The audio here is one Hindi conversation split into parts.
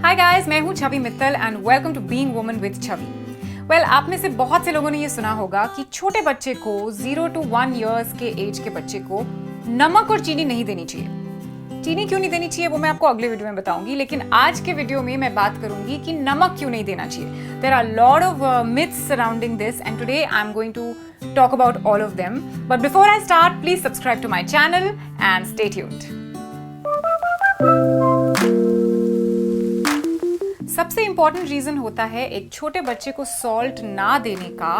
हाय गाइस, मैं हूँ Chhavi Mittal and welcome to being woman with Chhavi. Well, आप में से बहुत से लोगों ने ये सुना होगा कि छोटे बच्चे को 0 to 1 years के एज के बच्चे को नमक और चीनी नहीं देनी चाहिए। चीनी क्यों नहीं देनी चाहिए वो मैं आपको अगले वीडियो में बताऊंगी, लेकिन आज के वीडियो में मैं बात करूंगी कि नमक क्यों नहीं देना चाहिए। There are lot of myths surrounding this and today I am going to talk about all of them. But before I start, please subscribe to my channel and stay tuned. सबसे इंपॉर्टेंट रीजन होता है एक छोटे बच्चे को सॉल्ट ना देने का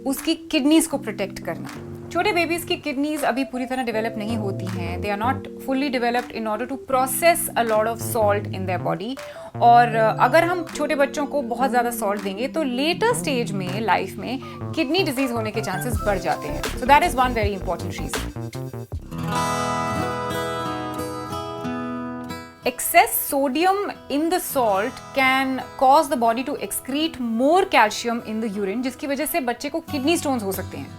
उसकी किडनीज को प्रोटेक्ट करना। छोटे बेबीज की किडनीज अभी पूरी तरह डेवलप नहीं होती हैं। They are not fully developed in order to process a lot of salt in their body. और अगर हम छोटे बच्चों को बहुत ज़्यादा सॉल्ट देंगे तो लेटर स्टेज में लाइफ में किडनी डिजीज होने के चांसेस बढ़ जाते हैं। So that is one very important reason. Excess sodium in the salt can cause the body to excrete more calcium in the urine, जिसकी वजह से बच्चे को किडनी स्टोन्स हो सकते हैं।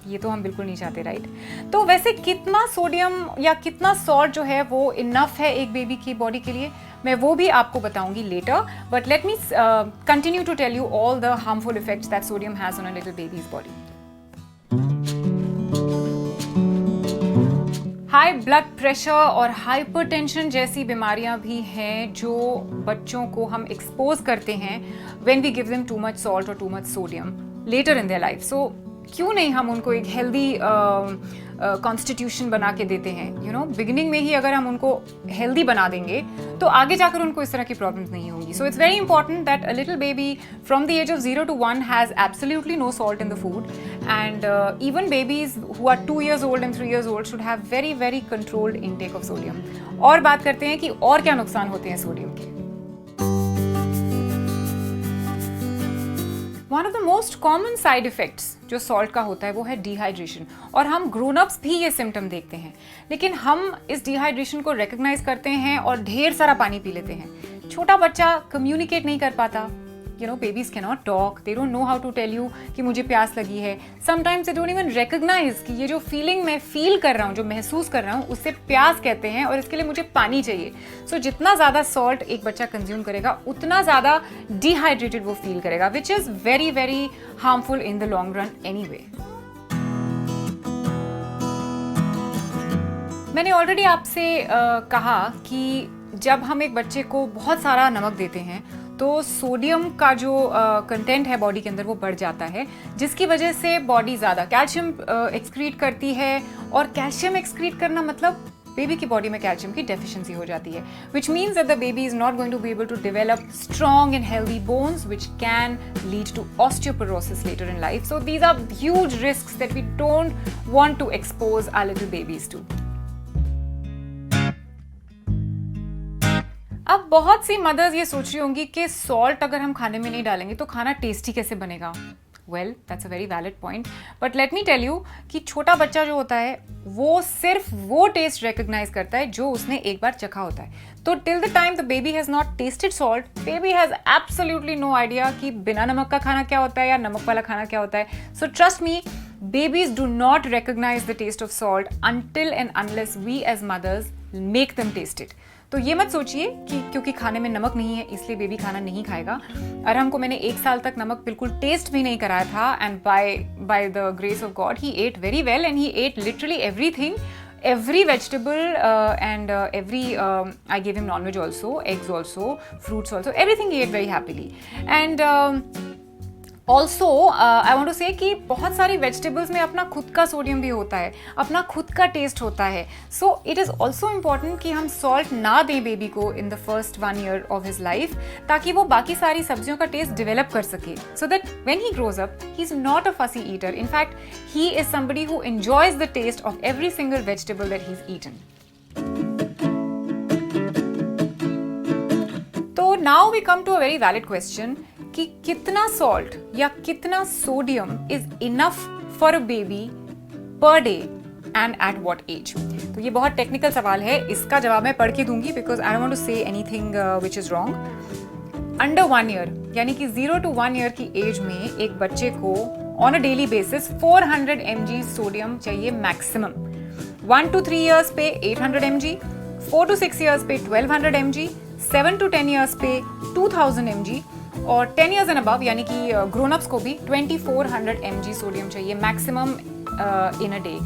ये तो हम बिल्कुल नहीं चाहते, राइट? तो वैसे कितना सोडियम या कितना सॉल्ट जो है वो इनफ है एक बेबी की बॉडी के लिए, मैं वो भी आपको बताऊंगी later. But let me continue to tell you all the harmful effects that sodium has on a little baby's body. High blood pressure और हाइपरटेंशन जैसी बीमारियां भी हैं जो बच्चों को हम एक्सपोज करते हैं when we give them too much salt और too much sodium later in their life. So क्यों नहीं हम उनको एक हेल्दी कॉन्स्टिट्यूशन बना के देते हैं। यू नो, बिगिनिंग में ही अगर हम उनको हेल्दी बना देंगे तो आगे जाकर उनको इस तरह की प्रॉब्लम्स नहीं होंगी। So it's very important that a little baby from the age of 0 to 1 has absolutely no salt in the food and even babies who are 2 years old and 3 years old should have very very controlled intake of sodium। और बात करते हैं कि और क्या नुकसान होते हैं सोडियम के। One of the most common side effects जो सॉल्ट का होता है वो है डिहाइड्रेशन। और हम ग्रोन अप्स भी ये सिम्टम देखते हैं, लेकिन हम इस डिहाइड्रेशन को रिकग्नाइज करते हैं और ढेर सारा पानी पी लेते हैं। छोटा बच्चा कम्युनिकेट नहीं कर पाता। You know, babies cannot talk. They don't know how to tell you कि मुझे प्यास लगी है। Sometimes they don't even recognize कि ये जो फीलिंग मैं फील कर रहा हूँ, जो महसूस कर रहा हूँ, उससे प्यास कहते हैं और इसके लिए मुझे पानी चाहिए। So जितना ज़्यादा सॉल्ट एक बच्चा कंज्यूम करेगा उतना ज़्यादा डिहाइड्रेटेड वो फील करेगा, which is very very harmful in the long run anyway। मैंने ऑलरेडी आपसे कहा कि जब हम एक बच्चे को बहुत सारा नमक देते हैं तो सोडियम का जो कंटेंट है बॉडी के अंदर वो बढ़ जाता है, जिसकी वजह से बॉडी ज़्यादा कैल्शियम एक्सक्रीट करती है। और कैल्शियम एक्सक्रीट करना मतलब बेबी की बॉडी में कैल्शियम की डेफिशिएंसी हो जाती है, which means that the baby is not going to be able to develop strong and healthy bones which can lead to osteoporosis later in life. So these are huge risks that we don't want to expose our little babies to. अब बहुत सी मदर्स ये सोच रही होंगी कि सॉल्ट अगर हम खाने में नहीं डालेंगे तो खाना टेस्टी कैसे बनेगा। Well, that's a very valid point, but let me tell you कि छोटा बच्चा जो होता है वो सिर्फ वो टेस्ट रिकग्नाइज करता है जो उसने एक बार चखा होता है। तो till the time the baby has not tasted salt, baby has absolutely no idea कि बिना नमक का खाना क्या होता है या नमक वाला खाना क्या होता है। So trust me, babies do not recognize the taste of salt until and unless we as mothers make them taste it। तो ये मत सोचिए कि क्योंकि खाने में नमक नहीं है इसलिए बेबी खाना नहीं खाएगा। अरहम को मैंने 1 साल तक नमक बिल्कुल टेस्ट भी नहीं कराया था and by the grace of God he ate very well and he ate literally everything, every vegetable and every I gave him non-veg also, eggs also, fruits also, everything he ate very happily। And also I want to say कि बहुत सारी वेजिटेबल्स में अपना खुद का सोडियम भी होता है, अपना खुद का टेस्ट होता है। So it is also important कि हम सॉल्ट ना दें बेबी को in the first 1 year of his life, ताकि वो बाकी सारी सब्जियों का टेस्ट डेवलप कर सके, so that when he grows up he is not a fussy eater. In fact he is somebody who enjoys the taste of every single vegetable that he is eaten. तो now we come to a very valid question कि कितना सॉल्ट या कितना sodium is enough for a baby per day and at what age. तो ये बहुत टेक्निकल सवाल है, इसका जवाब मैं पढ़ के दूंगी because I don't want to say anything which is wrong. Under 1 year यानी कि 0 to 1 year की एज में एक बच्चे को on a daily basis 400 mg sodium चाहिए मैक्सिमम। 1 to 3 years पे 800 mg, 4 to 6 years पे 1200 mg, 7 to 10 ईयर्स पे 2000 mg और 10 ईयर्स एंड अबव यानी कि ग्रोन अप्स को भी 2400 mg सोडियम चाहिए maximum in a day.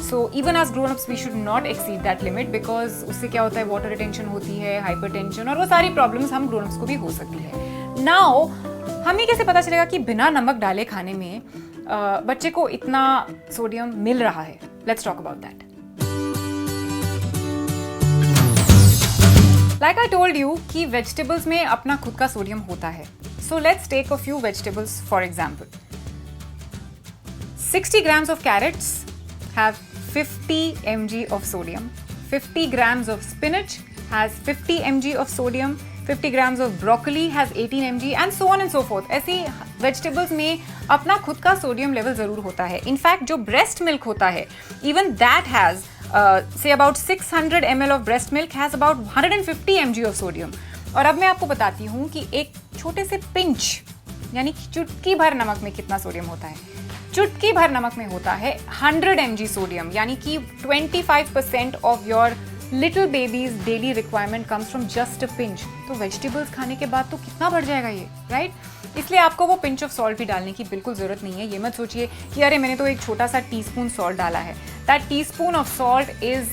So even as grown ups we should not exceed that limit because उससे क्या होता है वाटर रिटेंशन होती है, हाइपरटेंशन और वो सारी प्रॉब्लम्स हम ग्रोन अप्स को भी हो सकती है. नाउ हमें कैसे पता चलेगा कि बिना नमक डाले खाने में बच्चे को इतना सोडियम मिल रहा है? Let's talk about that. Like I told you कि वेजिटेबल्स में अपना खुद का सोडियम होता है. So let's take a few vegetables for example. 60 grams of carrots have 50 mg of sodium. 50 grams of spinach has 50 mg of sodium. 50 grams of broccoli has 18 mg and so on and so forth. ऐसी वेजिटेबल्स में अपना खुद का सोडियम लेवल ज़रूर होता है. इनफैक्ट जो ब्रेस्ट मिल्क होता है even that has say about 600 ml of breast milk has about 150 mg of sodium. और अब मैं आपको बताती हूँ कि एक छोटे से पिंच यानी कि चुटकी भर नमक में कितना सोडियम होता है. चुटकी भर नमक में होता है 100 mg सोडियम यानी कि 25% of your little babies daily requirement comes from just a pinch. तो वेजिटेबल्स खाने के बाद तो कितना बढ़ जाएगा ये, राइट? इसलिए आपको वो पिंच ऑफ सॉल्ट भी डालने की बिल्कुल ज़रूरत नहीं है. ये मत सोचिए कि अरे मैंने तो एक छोटा सा टीस्पून सॉल्ट डाला है. That teaspoon of salt is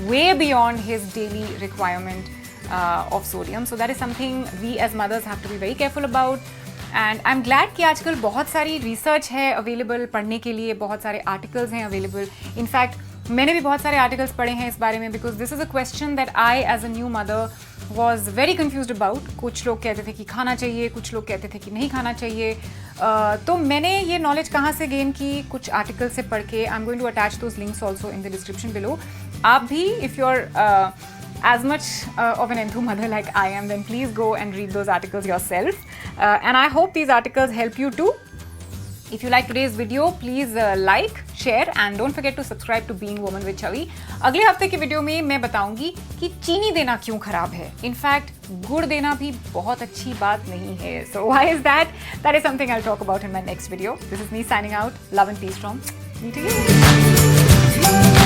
way beyond his daily requirement of sodium. So that is something we as mothers have to be very careful about. And I am glad कि आजकल बहुत सारी रिसर्च है अवेलेबल पढ़ने के लिए, बहुत सारे आर्टिकल्स हैं अवेलेबल. इनफैक्ट मैंने भी बहुत सारे आर्टिकल्स पढ़े हैं इस बारे में because this is a question that I as a new mother was very confused about. कुछ लोग कहते थे कि खाना चाहिए, कुछ लोग कहते थे कि नहीं खाना चाहिए. तो मैंने ये नॉलेज कहाँ से गेन की? कुछ आर्टिकल से पढ़ के. I am going to attach those links also in the description below. आप भी if you are as much of an enthu mother like I am, then please go and read those articles yourself. And I hope these articles help you too. If you like today's video, please like, share and don't forget to subscribe to Being Woman with Chavi. अगले हफ्ते की वीडियो में मैं बताऊंगी कि चीनी देना क्यों खराब है. इनफैक्ट गुड़ देना भी बहुत अच्छी बात नहीं है. So why is that? That is something I'll talk about in my next video. This is me signing out. Love and peace from me to you.